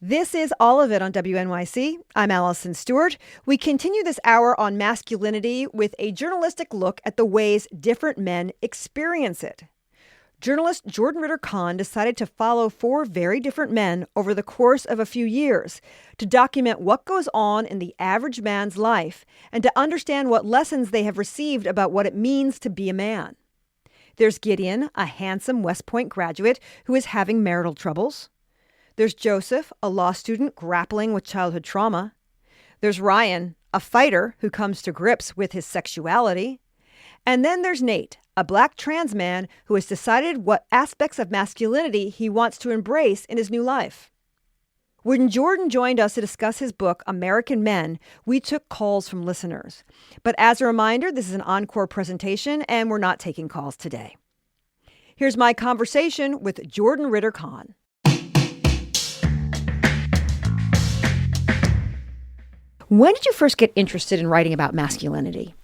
This is All of It on WNYC. I'm Allison Stewart. We continue this hour on masculinity with a journalistic look at the ways different men experience it. Journalist Jordan Ritter-Kahn decided to follow four very different men over the course of a few years to document what goes on in the average man's life and to understand what lessons they have received about what it means to be a man. There's Gideon, a handsome West Point graduate who is having marital troubles. There's Joseph, a law student grappling with childhood trauma. There's Ryan, a fighter who comes to grips with his sexuality. And then there's Nate, a black trans man who has decided what aspects of masculinity he wants to embrace in his new life. When Jordan joined us to discuss his book, American Men, we took calls from listeners. But as a reminder, this is an encore presentation and we're not taking calls today. Here's my conversation with Jordan Ritter-Kahn. When did you first get interested in writing about masculinity?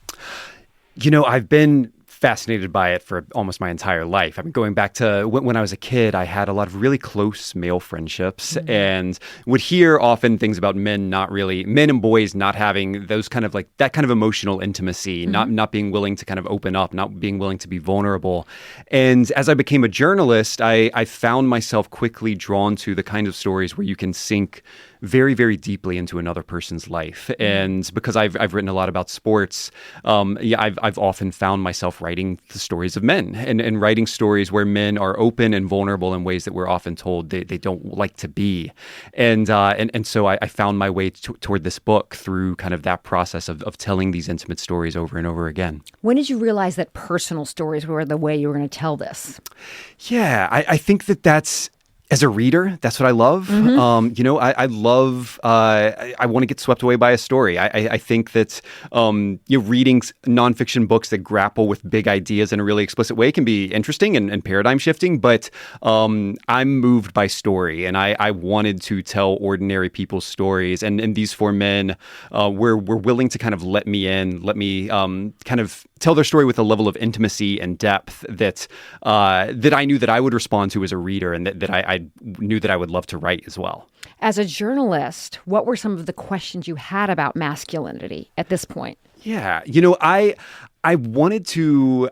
I've been fascinated by it for almost my entire life. I mean, going back to when I was a kid, I had a lot of really close male friendships and would hear often things about men and boys not having those kind of like that kind of emotional intimacy, not being willing to kind of open up, not being willing to be vulnerable. And as I became a journalist, I found myself quickly drawn to the kind of stories where you can sink very, very deeply into another person's life. And because I've written a lot about sports, I've often found myself writing the stories of men and writing stories where men are open and vulnerable in ways that we're often told they don't like to be. And so I found my way toward this book through kind of that process of telling these intimate stories over and over again. When did you realize that personal stories were the way you were going to tell this? Yeah, I think that's... As a reader, that's what I love. I love, I want to get swept away by a story. I think that, reading nonfiction books that grapple with big ideas in a really explicit way can be interesting and paradigm shifting, but I'm moved by story and I wanted to tell ordinary people's stories. And these four men were willing to kind of let me kind of tell their story with a level of intimacy and depth that I knew that I would respond to as a reader and that I knew that I would love to write as well. As a journalist, what were some of the questions you had about masculinity at this point? Yeah, I wanted to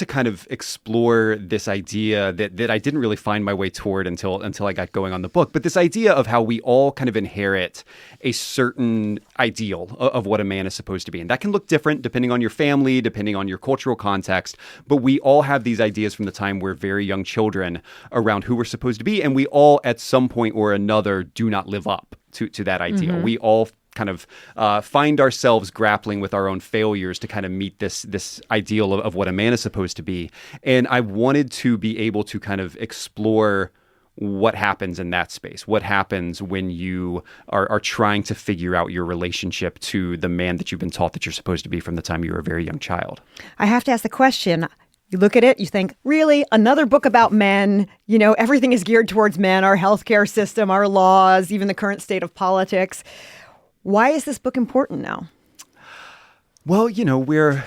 kind of explore this idea that I didn't really find my way toward until I got going on the book. But this idea of how we all kind of inherit a certain ideal of what a man is supposed to be. And that can look different depending on your family, depending on your cultural context. But we all have these ideas from the time we're very young children around who we're supposed to be. And we all at some point or another do not live up to that ideal. We all kind of find ourselves grappling with our own failures to kind of meet this ideal of what a man is supposed to be. And I wanted to be able to kind of explore what happens in that space. What happens when you are trying to figure out your relationship to the man that you've been taught that you're supposed to be from the time you were a very young child. I have to ask the question. You look at it, you think, really, another book about men? Everything is geared towards men, our healthcare system, our laws, even the current state of politics. Why is this book important now? Well, we're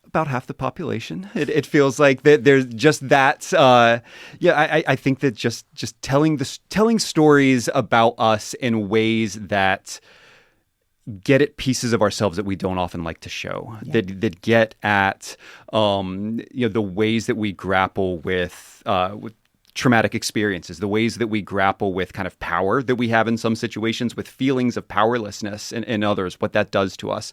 about half the population. It feels like that there's just that. I think that just telling stories about us in ways that get at pieces of ourselves that we don't often like to show, that get at the ways that we grapple with traumatic experiences, the ways that we grapple with kind of power that we have in some situations, with feelings of powerlessness in others, what that does to us.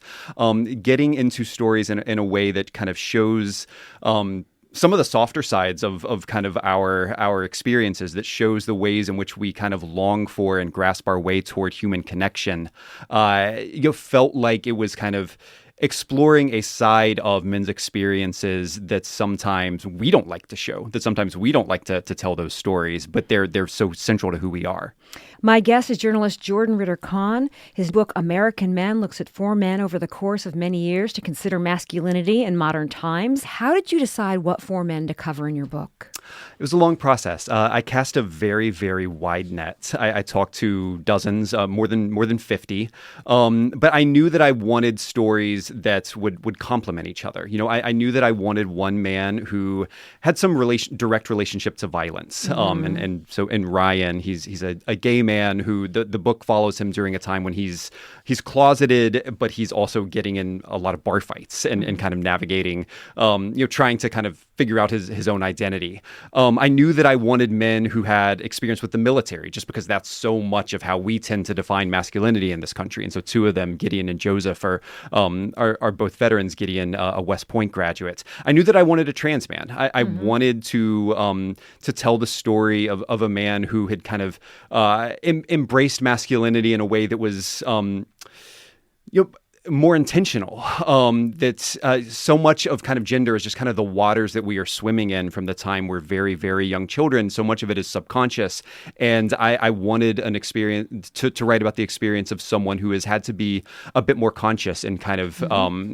Getting into stories in a way that kind of shows some of the softer sides of kind of our experiences, that shows the ways in which we kind of long for and grasp our way toward human connection. Felt like it was kind of exploring a side of men's experiences that sometimes we don't like to show, that sometimes we don't like to tell those stories, but they're so central to who we are. My guest is journalist Jordan Ritter-Kahn. His book, American Men, looks at four men over the course of many years to consider masculinity in modern times. How did you decide what four men to cover in your book? It was a long process. I cast a very, very wide net. I talked to dozens, more than 50. But I knew that I wanted stories that would complement each other. I knew that I wanted one man who had some direct relationship to violence. And so in Ryan, he's a gay man who the book follows him during a time when he's closeted, but he's also getting in a lot of bar fights and kind of navigating, trying to kind of figure out his own identity. I knew that I wanted men who had experience with the military, just because that's so much of how we tend to define masculinity in this country. And so two of them, Gideon and Joseph, are both veterans. Gideon, a West Point graduate. I knew that I wanted a trans man. I wanted to tell the story of a man who had kind of embraced masculinity in a way that was more intentional. That so much of kind of gender is just kind of the waters that we are swimming in from the time we're very, very young children. So much of it is subconscious. And I wanted an experience to write about the experience of someone who has had to be a bit more conscious in kind of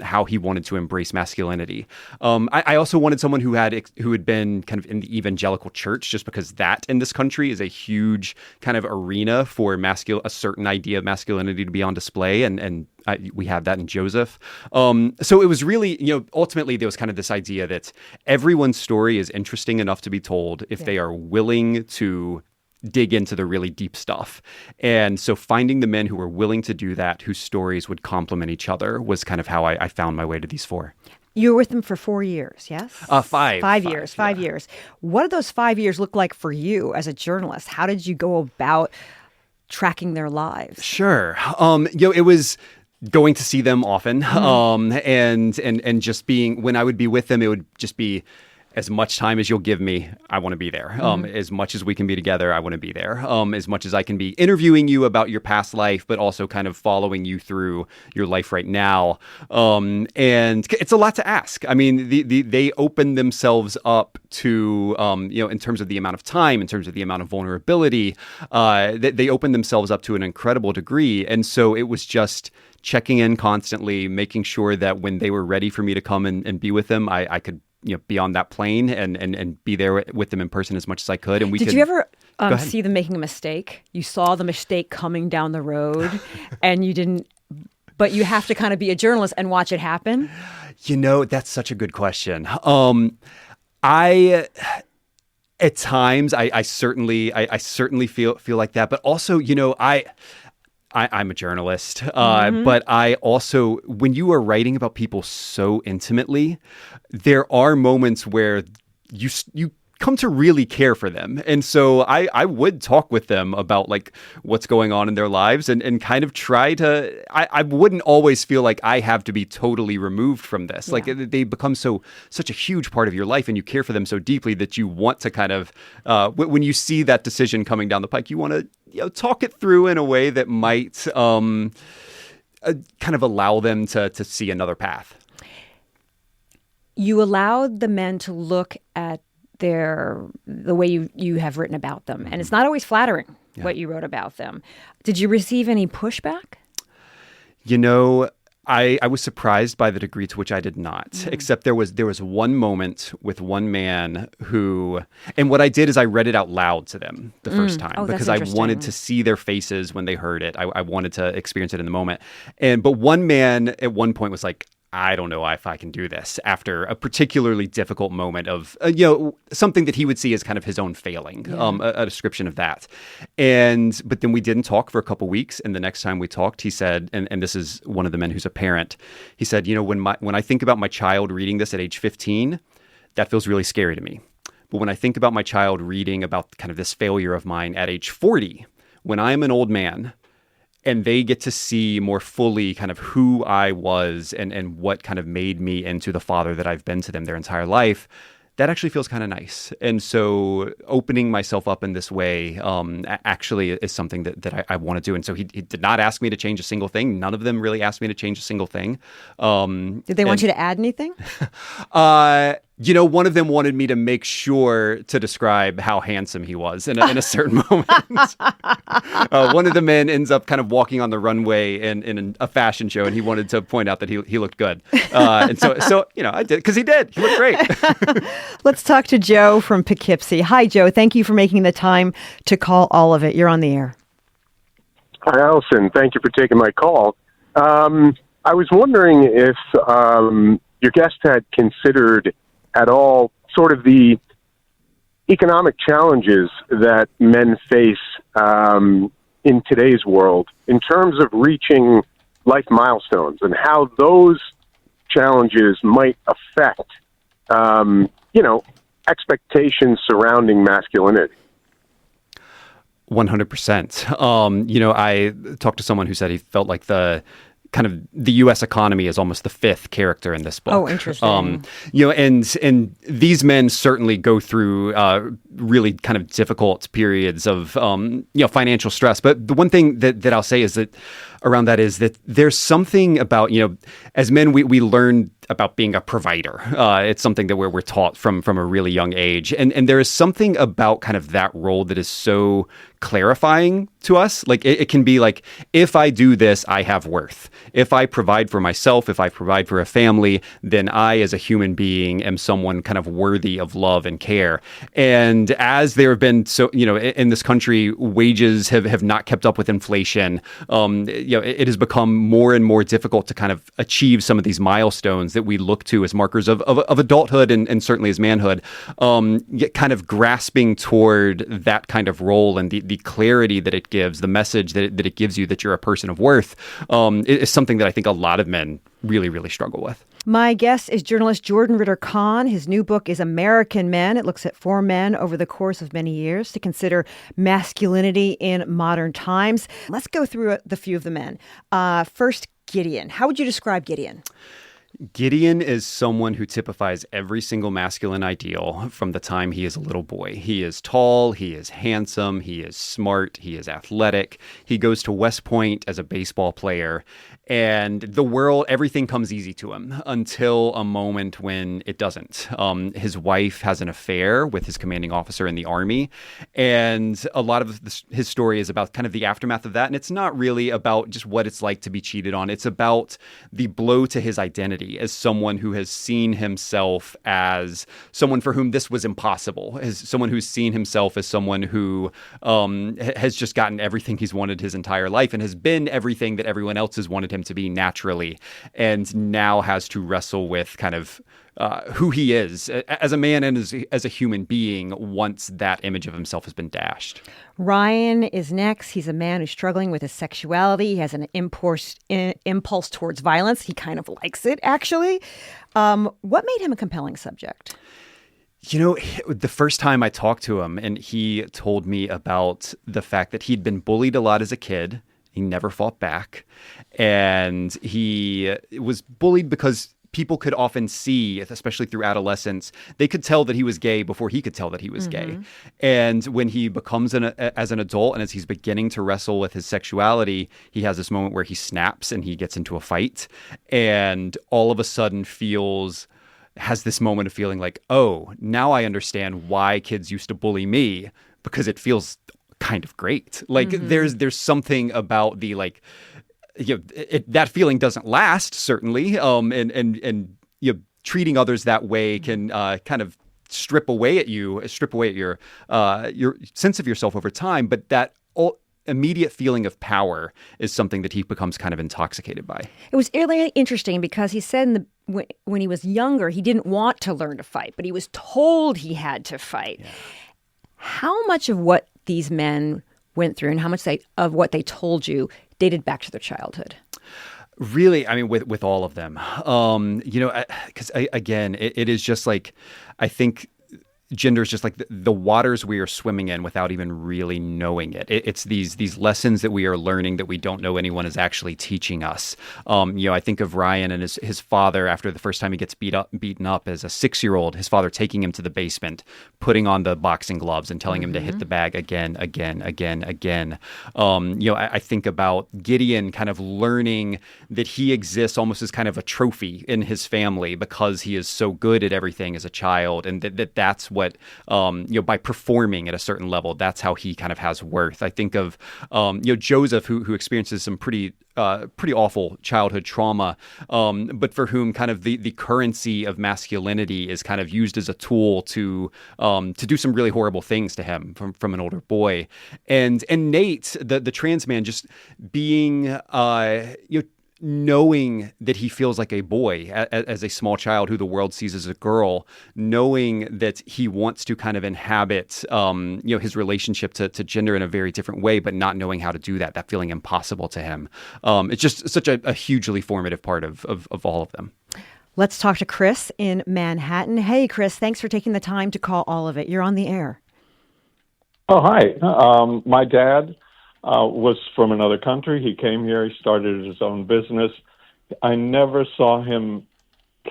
how he wanted to embrace masculinity. I also wanted someone who had been kind of in the evangelical church, just because that in this country is a huge kind of arena for a certain idea of masculinity to be on display. And we have that in Joseph. So it was really, ultimately there was kind of this idea that everyone's story is interesting enough to be told if they are willing to dig into the really deep stuff. And so finding the men who were willing to do that, whose stories would complement each other, was kind of how I found my way to these 4. You were with them for 4 years, yes? 5. 5 years, 5 years. What did those 5 years look like for you as a journalist? How did you go about tracking their lives? Sure. It was going to see them often, and just being, when I would be with them, it would just be, as much time as you'll give me, I want to be there. As much as we can be together, I want to be there. As much as I can be interviewing you about your past life, but also kind of following you through your life right now. And it's a lot to ask. I mean, they open themselves up to, in terms of the amount of time, in terms of the amount of vulnerability, they open themselves up to an incredible degree. And so it was just checking in constantly, making sure that when they were ready for me to come and be with them, I could be on that plane and be there with them in person as much as I could. And Did you ever see them making a mistake? You saw the mistake coming down the road and you didn't, but you have to kind of be a journalist and watch it happen? That's such a good question. At times I certainly feel like that, but also, I'm a journalist, but I also, when you are writing about people so intimately, there are moments where you come to really care for them. And so I would talk with them about like what's going on in their lives and kind of try to, I wouldn't always feel like I have to be totally removed from this. Yeah. Like they become such a huge part of your life and you care for them so deeply that you want to kind of, when you see that decision coming down the pike, you want to talk it through in a way that might kind of allow them to see another path. You allowed the men to look at the way you have written about them. And it's not always flattering what you wrote about them. Did you receive any pushback? I was surprised by the degree to which I did not, except there was one moment with one man who, and what I did is I read it out loud to them the first time because I wanted to see their faces when they heard it. I wanted to experience it in the moment. But one man at one point was like, I don't know if I can do this, after a particularly difficult moment of, something that he would see as kind of his own failing, a description of that. But then we didn't talk for a couple weeks. And the next time we talked, he said, and this is one of the men who's a parent, he said, when I think about my child reading this at age 15, that feels really scary to me. But when I think about my child reading about kind of this failure of mine at age 40, when I'm an old man, and they get to see more fully kind of who I was and what kind of made me into the father that I've been to them their entire life, that actually feels kind of nice. And so opening myself up in this way actually is something that I want to do. And so he did not ask me to change a single thing. None of them really asked me to change a single thing. Did they want you to add anything? One of them wanted me to make sure to describe how handsome he was in a certain moment. One of the men ends up kind of walking on the runway in a fashion show, and he wanted to point out that he looked good. And so I did, because he did. He looked great. Let's talk to Joe from Poughkeepsie. Hi, Joe. Thank you for making the time to call all of it. You're on the air. Hi, Allison. Thank you for taking my call. I was wondering if your guest had considered at all sort of the economic challenges that men face in today's world in terms of reaching life milestones and how those challenges might affect, expectations surrounding masculinity. 100%. I talked to someone who said he felt like the U.S. economy is almost the fifth character in this book. Oh, interesting. And these men certainly go through really kind of difficult periods of financial stress. But the one thing that I'll say is that around that is that there's something about, as men, we learn about being a provider. It's something that we're taught from a really young age. And there is something about kind of that role that is so clarifying to us. Like it can be like, if I do this, I have worth. If I provide for myself, if I provide for a family, then I as a human being am someone kind of worthy of love and care. And as there have been in this country, wages have not kept up with inflation. It has become more and more difficult to kind of achieve some of these milestones that we look to as markers of adulthood and certainly as manhood. Yet kind of grasping toward that kind of role and the clarity that it gives, the message that it gives you that you're a person of worth, is something that I think a lot of men really, really struggle with. My guest is journalist Jordan Ritter-Kahn. His new book is American Men. It looks at 4 men over the course of many years to consider masculinity in modern times. Let's go through the few of the men. First, Gideon. How would you describe Gideon? Gideon is someone who typifies every single masculine ideal from the time he is a little boy. He is tall, he is handsome, he is smart, he is athletic. He goes to West Point as a baseball player, and everything comes easy to him until a moment when it doesn't. His wife has an affair with his commanding officer in the Army, and a lot of his story is about kind of the aftermath of that, and it's not really about just what it's like to be cheated on. It's about the blow to his identity as someone who has seen himself as someone for whom this was impossible, as someone who's seen himself as someone who has just gotten everything he's wanted his entire life and has been everything that everyone else has wanted him to be naturally, and now has to wrestle with kind of who he is as a man and as a human being once that image of himself has been dashed. Ryan is next. He's a man who's struggling with his sexuality. He has an impulse towards violence. He kind of likes it, actually. What made him a compelling subject? The first time I talked to him, and he told me about the fact that he'd been bullied a lot as a kid. He never fought back. And he was bullied because people could often see, especially through adolescence, they could tell that he was gay before he could tell that he was gay. And when he becomes as an adult and as he's beginning to wrestle with his sexuality, he has this moment where he snaps and he gets into a fight and all of a sudden has this moment of feeling like, oh, now I understand why kids used to bully me, because it feels kind of great. Like there's something about the that feeling doesn't last, certainly, and treating others that way can kind of strip away at your sense of yourself over time. But that immediate feeling of power is something that he becomes kind of intoxicated by. It was really interesting because he said when he was younger, he didn't want to learn to fight, but he was told he had to fight. Yeah. How much of what these men went through and how much of what they told you dated back to their childhood? Really, I mean, with all of them, because again, it is just like, I think gender is just like the waters we are swimming in without even really knowing it. It's these lessons that we are learning that we don't know anyone is actually teaching us. I think of Ryan and his father after the first time he gets beaten up as a 6-year-old, his father taking him to the basement, putting on the boxing gloves and telling him to hit the bag again. I think about Gideon kind of learning that he exists almost as kind of a trophy in his family because he is so good at everything as a child, and that's what by performing at a certain level, that's how he kind of has worth. I think of Joseph, who experiences some pretty awful childhood trauma, but for whom kind of the currency of masculinity is kind of used as a tool to do some really horrible things to him from an older boy, and Nate, the trans man, just being knowing that he feels like a boy as a small child who the world sees as a girl, knowing that he wants to kind of inhabit, his relationship to gender in a very different way, but not knowing how to do that feeling impossible to him. It's just such a hugely formative part of all of them. Let's talk to Chris in Manhattan. Hey, Chris, thanks for taking the time to call All of It. You're on the air. Oh, hi. My dad was from another country. He came here. He started his own business. I never saw him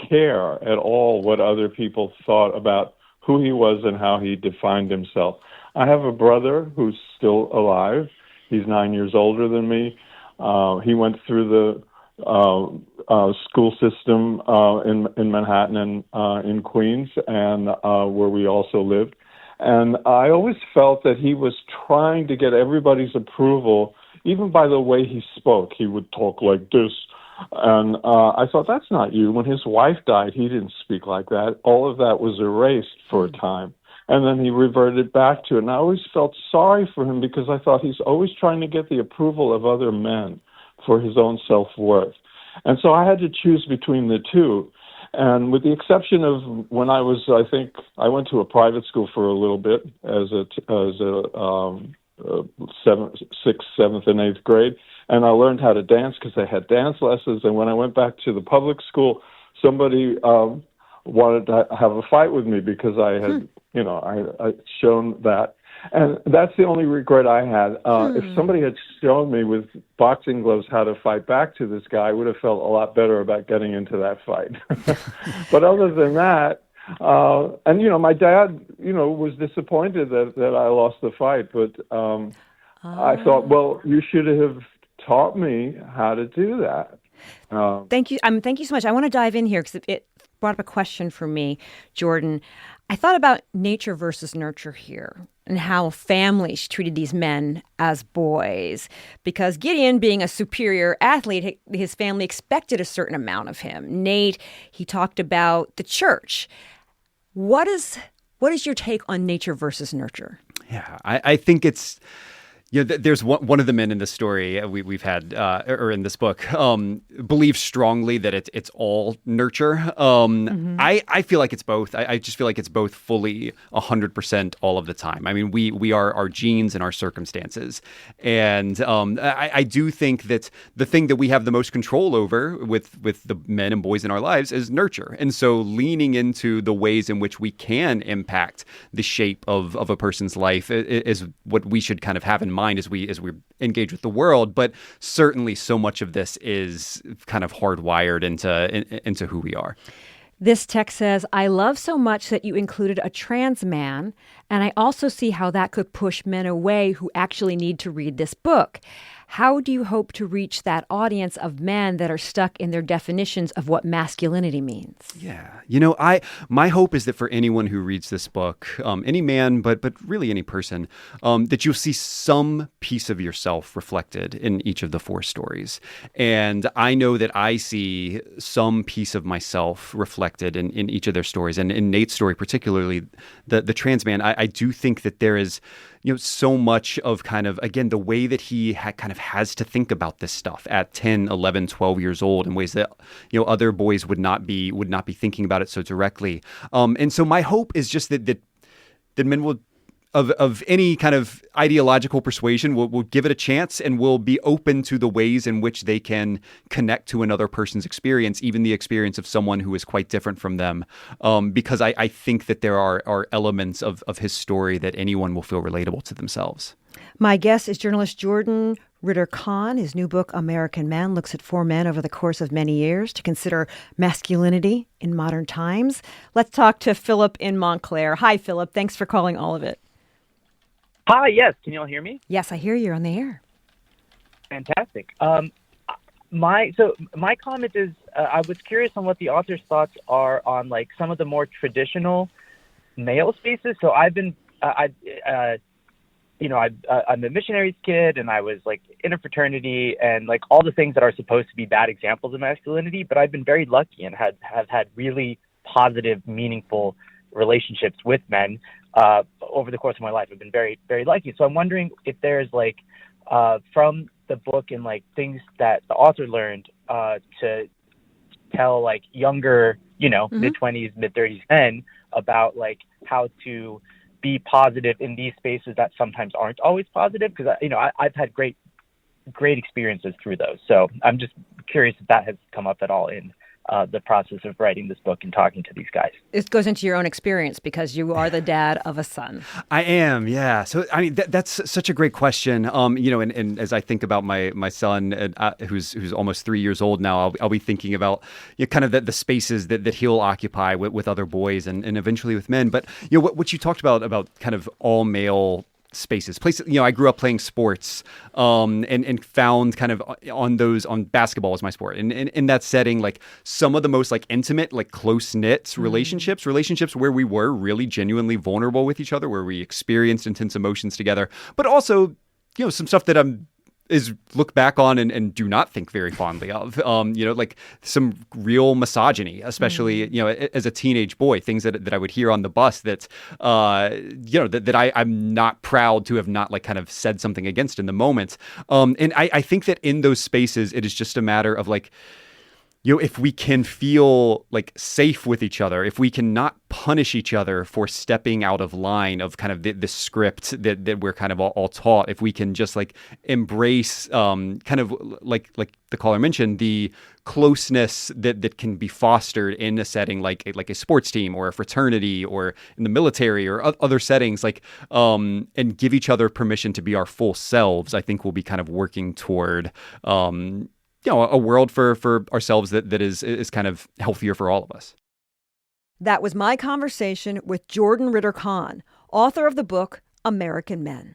care at all what other people thought about who he was and how he defined himself. I have a brother who's still alive. He's 9 years older than me. He went through the school system in Manhattan and in Queens, and where we also lived. And I always felt that he was trying to get everybody's approval, even by the way he spoke. He would talk like this. And I thought, that's not you. When his wife died, he didn't speak like that. All of that was erased for a time. And then he reverted back to it. And I always felt sorry for him because I thought he's always trying to get the approval of other men for his own self-worth. And so I had to choose between the two. And with the exception of when I went to a private school for a little bit as a sixth, seventh, and eighth grade, and I learned how to dance because they had dance lessons. And when I went back to the public school, somebody wanted to have a fight with me because I had, I shown that. And that's the only regret I had. If somebody had shown me with boxing gloves how to fight back to this guy, I would have felt a lot better about getting into that fight. But other than that, my dad, was disappointed that I lost the fight. But I thought, well, you should have taught me how to do that. Thank you. Thank you so much. I want to dive in here because it brought up a question for me, Jordan. I thought about nature versus nurture here and how families treated these men as boys. Because Gideon, being a superior athlete, his family expected a certain amount of him. Nate, he talked about the church. What is your take on nature versus nurture? Yeah, I think it's... there's one of the men in this story we've had, or in this book, believes strongly that it's all nurture. I feel like it's both. I just feel like it's both fully 100% all of the time. I mean, we are our genes and our circumstances. And I do think that the thing that we have the most control over with the men and boys in our lives is nurture. And so leaning into the ways in which we can impact the shape of a person's life is what we should kind of have in mind as we engage with the world. But certainly so much of this is kind of hardwired into who we are. This text says, I love so much that you included a trans man, and I also see how that could push men away who actually need to read this book. How do you hope to reach that audience of men that are stuck in their definitions of what masculinity means? Yeah. My hope is that for anyone who reads this book, any man, but really any person, that you'll see some piece of yourself reflected in each of the 4 stories. And I know that I see some piece of myself reflected in each of their stories. And in Nate's story, particularly the trans man, I do think that there is so much of kind of, again, the way that he kind of has to think about this stuff at 10, 11, 12 years old in ways that, other boys would not be thinking about it so directly. And so my hope is just that men will of any kind of ideological persuasion will give it a chance and will be open to the ways in which they can connect to another person's experience, even the experience of someone who is quite different from them. Because I think that there are elements of his story that anyone will feel relatable to themselves. My guest is journalist Jordan Ritter-Kahn. His new book, American Men, looks at four men over the course of many years to consider masculinity in modern times. Let's talk to Philip in Montclair. Hi, Philip. Thanks for calling All of It. Hi, yes. Can you all hear me? Yes, I hear you on the air. Fantastic. My comment is I was curious on what the author's thoughts are on like some of the more traditional male spaces. So I've been I'm a missionary's kid, and I was like in a fraternity, and like all the things that are supposed to be bad examples of masculinity. But I've been very lucky and have had really positive, meaningful relationships with men over the course of my life. I've been very, very lucky. So I'm wondering if there's like from the book and like things that the author learned to tell like younger, mid-20s, mid-30s men about like how to be positive in these spaces that sometimes aren't always positive, because I've had great experiences through those. So I'm just curious if that has come up at all in the process of writing this book and talking to these guys. This goes into your own experience because you are the dad of a son. I am, yeah. So I mean, that's such a great question. And as I think about my son, who's almost 3 years old now, I'll be thinking about kind of the spaces that he'll occupy with other boys and eventually with men. But what you talked about kind of all male spaces, places. I grew up playing sports, and found kind of on basketball as my sport, and in that setting, like some of the most like intimate, like close knit relationships where we were really genuinely vulnerable with each other, where we experienced intense emotions together, but also some stuff that is look back on and do not think very fondly of, like some real misogyny, especially, as a teenage boy, things that I would hear on the bus that, that I'm not proud to have not like kind of said something against in the moment. And I think that in those spaces, it is just a matter of like, if we can feel like safe with each other, if we can not punish each other for stepping out of line of kind of the script that we're kind of all taught, if we can just like embrace kind of like the caller mentioned, the closeness that can be fostered in a setting like a sports team or a fraternity or in the military or other settings, like and give each other permission to be our full selves, I think we'll be kind of working toward a world for ourselves that is kind of healthier for all of us. That was my conversation with Jordan Ritter-Kahn, author of the book American Men.